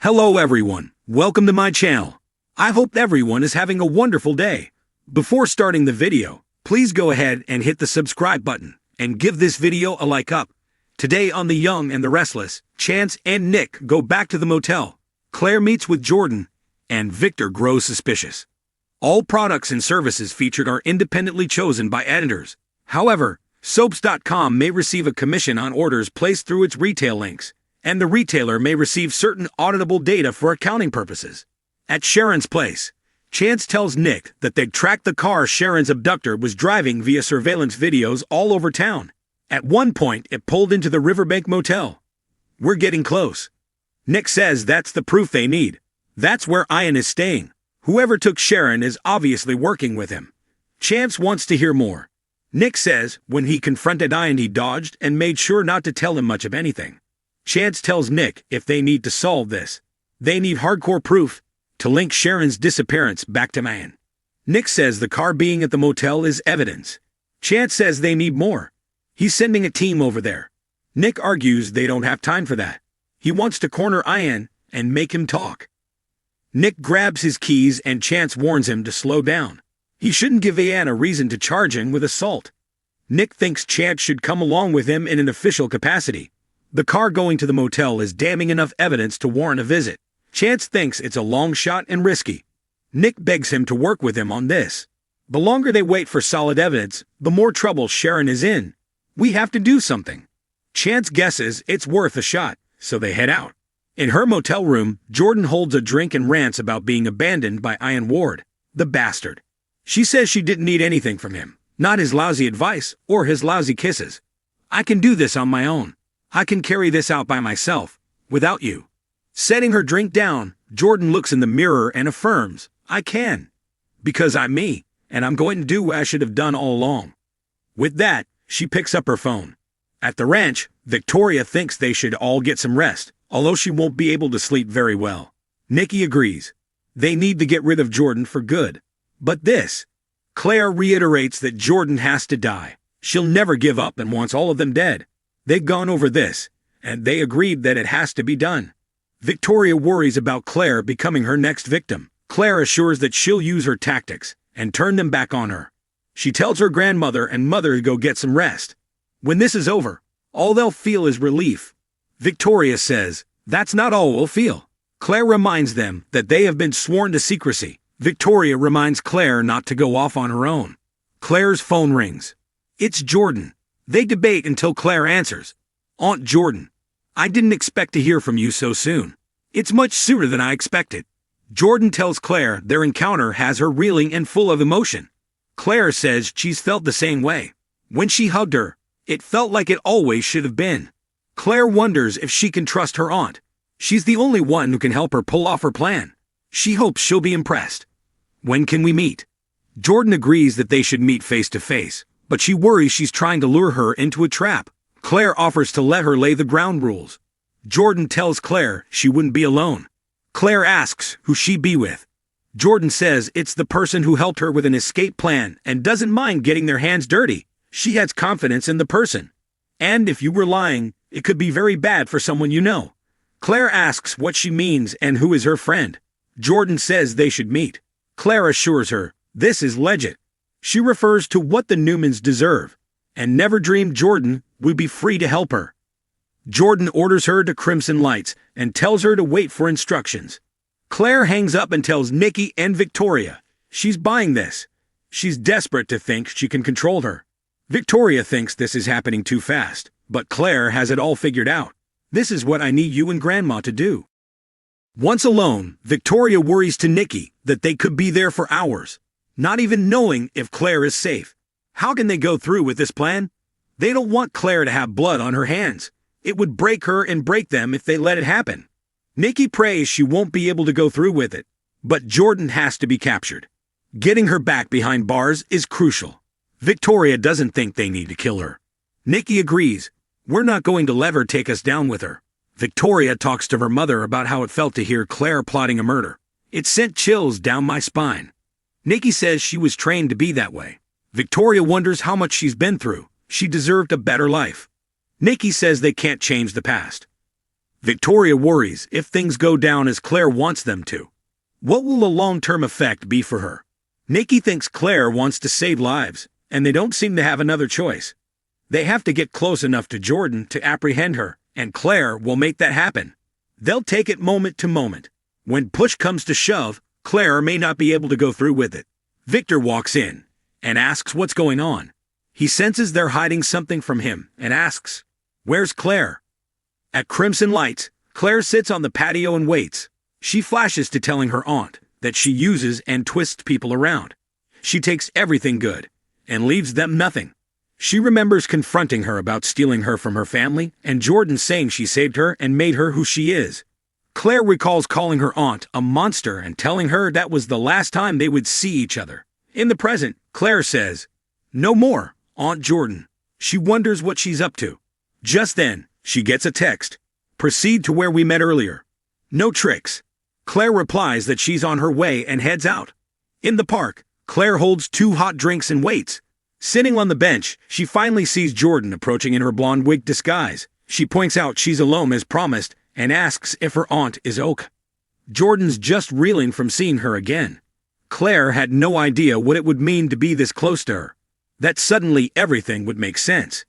Hello everyone, welcome to my channel. I hope everyone is having a wonderful day. Before starting the video, please go ahead and hit the subscribe button and give this video a like up. Today on The Young and the Restless, Chance and Nick go back to the motel. Claire meets with Jordan, and Victor grows suspicious. All products and services featured are independently chosen by editors. However, soaps.com may receive a commission on orders placed through its retail links, and the retailer may receive certain auditable data for accounting purposes. At Sharon's place, Chance tells Nick that they'd tracked the car Sharon's abductor was driving via surveillance videos all over town. At one point, it pulled into the Riverbank Motel. We're getting close. Nick says that's the proof they need. That's where Ian is staying. Whoever took Sharon is obviously working with him. Chance wants to hear more. Nick says when he confronted Ian he dodged and made sure not to tell him much of anything. Chance tells Nick if they need to solve this, they need hardcore proof to link Sharon's disappearance back to Ian. Nick says the car being at the motel is evidence. Chance says they need more. He's sending a team over there. Nick argues they don't have time for that. He wants to corner Ian and make him talk. Nick grabs his keys and Chance warns him to slow down. He shouldn't give Ian a reason to charge him with assault. Nick thinks Chance should come along with him in an official capacity. The car going to the motel is damning enough evidence to warrant a visit. Chance thinks it's a long shot and risky. Nick begs him to work with him on this. The longer they wait for solid evidence, the more trouble Sharon is in. We have to do something. Chance guesses it's worth a shot, so they head out. In her motel room, Jordan holds a drink and rants about being abandoned by Ian Ward, the bastard. She says she didn't need anything from him, not his lousy advice or his lousy kisses. I can do this on my own. I can carry this out by myself, without you. Setting her drink down, Jordan looks in the mirror and affirms, I can. Because I'm me, and I'm going to do what I should have done all along. With that, she picks up her phone. At the ranch, Victoria thinks they should all get some rest, although she won't be able to sleep very well. Nikki agrees. They need to get rid of Jordan for good. But Claire reiterates that Jordan has to die. She'll never give up and wants all of them dead. They've gone over this, and they agreed that it has to be done. Victoria worries about Claire becoming her next victim. Claire assures that she'll use her tactics and turn them back on her. She tells her grandmother and mother to go get some rest. When this is over, all they'll feel is relief. Victoria says, that's not all we'll feel. Claire reminds them that they have been sworn to secrecy. Victoria reminds Claire not to go off on her own. Claire's phone rings. It's Jordan. They debate until Claire answers. Aunt Jordan, I didn't expect to hear from you so soon. It's much sooner than I expected. Jordan tells Claire their encounter has her reeling and full of emotion. Claire says she's felt the same way. When she hugged her, it felt like it always should have been. Claire wonders if she can trust her aunt. She's the only one who can help her pull off her plan. She hopes she'll be impressed. When can we meet? Jordan agrees that they should meet face to face, but she worries she's trying to lure her into a trap. Claire offers to let her lay the ground rules. Jordan tells Claire she wouldn't be alone. Claire asks who she'd be with. Jordan says it's the person who helped her with an escape plan and doesn't mind getting their hands dirty. She has confidence in the person. And if you were lying, it could be very bad for someone you know. Claire asks what she means and who is her friend. Jordan says they should meet. Claire assures her this is legit. She refers to what the Newmans deserve, and never dreamed Jordan would be free to help her. Jordan orders her to Crimson Lights and tells her to wait for instructions. Claire hangs up and tells Nikki and Victoria she's buying this. She's desperate to think she can control her. Victoria thinks this is happening too fast, but Claire has it all figured out. This is what I need you and Grandma to do. Once alone, Victoria worries to Nikki that they could be there for hours, not even knowing if Claire is safe. How can they go through with this plan? They don't want Claire to have blood on her hands. It would break her and break them if they let it happen. Nikki prays she won't be able to go through with it, but Jordan has to be captured. Getting her back behind bars is crucial. Victoria doesn't think they need to kill her. Nikki agrees. We're not going to let her take us down with her. Victoria talks to her mother about how it felt to hear Claire plotting a murder. It sent chills down my spine. Nikki says she was trained to be that way. Victoria wonders how much she's been through. She deserved a better life. Nikki says they can't change the past. Victoria worries if things go down as Claire wants them to. What will the long-term effect be for her? Nikki thinks Claire wants to save lives, and they don't seem to have another choice. They have to get close enough to Jordan to apprehend her, and Claire will make that happen. They'll take it moment to moment. When push comes to shove, Claire may not be able to go through with it. Victor walks in and asks what's going on. He senses they're hiding something from him and asks, "Where's Claire?" At Crimson Lights, Claire sits on the patio and waits. She flashes to telling her aunt that she uses and twists people around. She takes everything good and leaves them nothing. She remembers confronting her about stealing her from her family and Jordan saying she saved her and made her who she is. Claire recalls calling her aunt a monster and telling her that was the last time they would see each other. In the present, Claire says, "No more, Aunt Jordan." She wonders what she's up to. Just then, she gets a text. "Proceed to where we met earlier. No tricks." Claire replies that she's on her way and heads out. In the park, Claire holds 2 hot drinks and waits. Sitting on the bench, she finally sees Jordan approaching in her blonde wig disguise. She points out she's alone as promised and asks if her aunt is Oak. Jordan's just reeling from seeing her again. Claire had no idea what it would mean to be this close to her. That suddenly everything would make sense.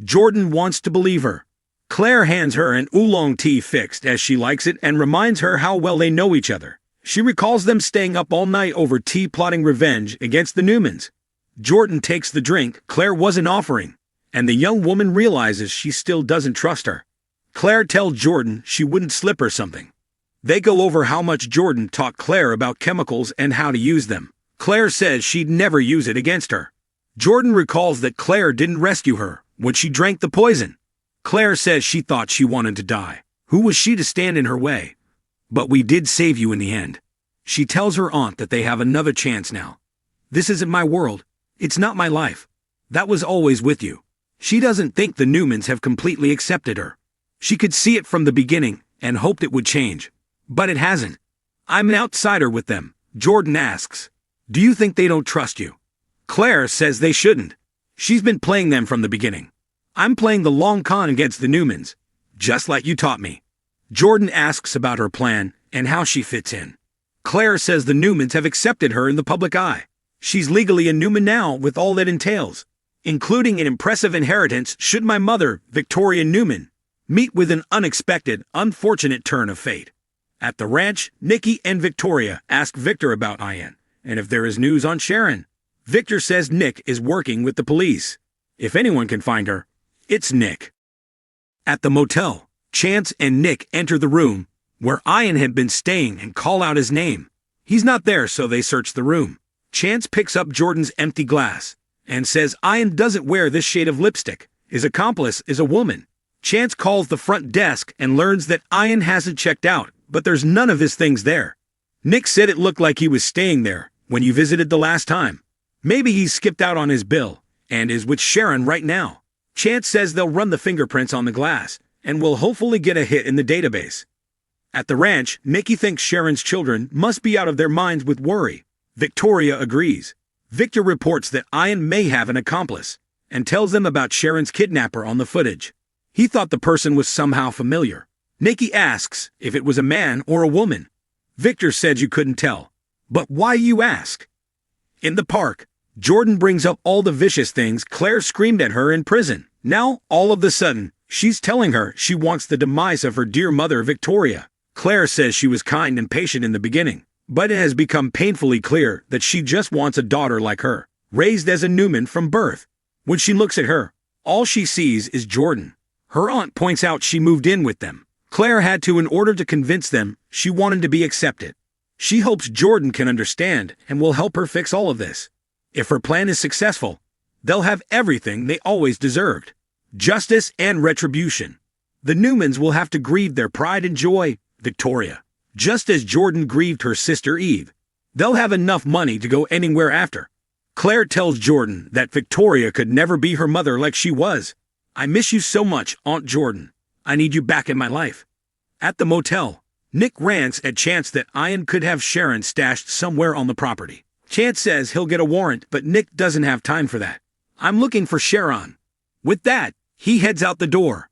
Jordan wants to believe her. Claire hands her an oolong tea fixed as she likes it and reminds her how well they know each other. She recalls them staying up all night over tea plotting revenge against the Newmans. Jordan takes the drink Claire wasn't offering, and the young woman realizes she still doesn't trust her. Claire tells Jordan she wouldn't slip her something. They go over how much Jordan taught Claire about chemicals and how to use them. Claire says she'd never use it against her. Jordan recalls that Claire didn't rescue her when she drank the poison. Claire says she thought she wanted to die. Who was she to stand in her way? "But we did save you in the end." She tells her aunt that they have another chance now. "This isn't my world. It's not my life. That was always with you." She doesn't think the Newmans have completely accepted her. She could see it from the beginning and hoped it would change. But it hasn't. "I'm an outsider with them," Jordan asks. "Do you think they don't trust you?" Claire says they shouldn't. She's been playing them from the beginning. "I'm playing the long con against the Newmans, just like you taught me." Jordan asks about her plan and how she fits in. Claire says the Newmans have accepted her in the public eye. She's legally a Newman now with all that entails, including an impressive inheritance should my mother, Victoria Newman, meet with an unexpected, unfortunate turn of fate. At the ranch, Nikki and Victoria ask Victor about Ian, and if there is news on Sharon. Victor says Nick is working with the police. If anyone can find her, it's Nick. At the motel, Chance and Nick enter the room where Ian had been staying and call out his name. He's not there, so they search the room. Chance picks up Jordan's empty glass and says Ian doesn't wear this shade of lipstick. His accomplice is a woman. Chance calls the front desk and learns that Ian hasn't checked out, but there's none of his things there. Nick said it looked like he was staying there when you visited the last time. Maybe he's skipped out on his bill and is with Sharon right now. Chance says they'll run the fingerprints on the glass and will hopefully get a hit in the database. At the ranch, Nikki thinks Sharon's children must be out of their minds with worry. Victoria agrees. Victor reports that Ian may have an accomplice and tells them about Sharon's kidnapper on the footage. He thought the person was somehow familiar. Nikki asks if it was a man or a woman. Victor said you couldn't tell. But why, you ask? In the park, Jordan brings up all the vicious things Claire screamed at her in prison. Now, all of a sudden, she's telling her she wants the demise of her dear mother, Victoria. Claire says she was kind and patient in the beginning, but it has become painfully clear that she just wants a daughter like her, raised as a Newman from birth. When she looks at her, all she sees is Jordan. Her aunt points out she moved in with them. Claire had to in order to convince them she wanted to be accepted. She hopes Jordan can understand and will help her fix all of this. If her plan is successful, they'll have everything they always deserved. Justice and retribution. The Newmans will have to grieve their pride and joy, Victoria, just as Jordan grieved her sister Eve. They'll have enough money to go anywhere after. Claire tells Jordan that Victoria could never be her mother like she was. "I miss you so much, Aunt Jordan. I need you back in my life." At the motel, Nick rants at Chance that Ian could have Sharon stashed somewhere on the property. Chance says he'll get a warrant, but Nick doesn't have time for that. "I'm looking for Sharon." With that, he heads out the door.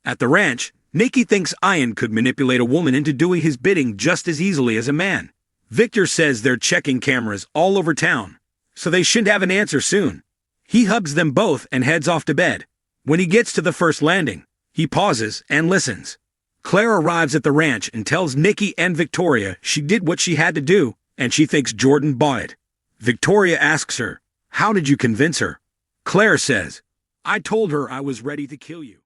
At the ranch, Nikki thinks Ian could manipulate a woman into doing his bidding just as easily as a man. Victor says they're checking cameras all over town, so they should have an answer soon. He hugs them both and heads off to bed. When he gets to the first landing, he pauses and listens. Claire arrives at the ranch and tells Nikki and Victoria she did what she had to do, and she thinks Jordan bought it. Victoria asks her, "How did you convince her?" Claire says, "I told her I was ready to kill you."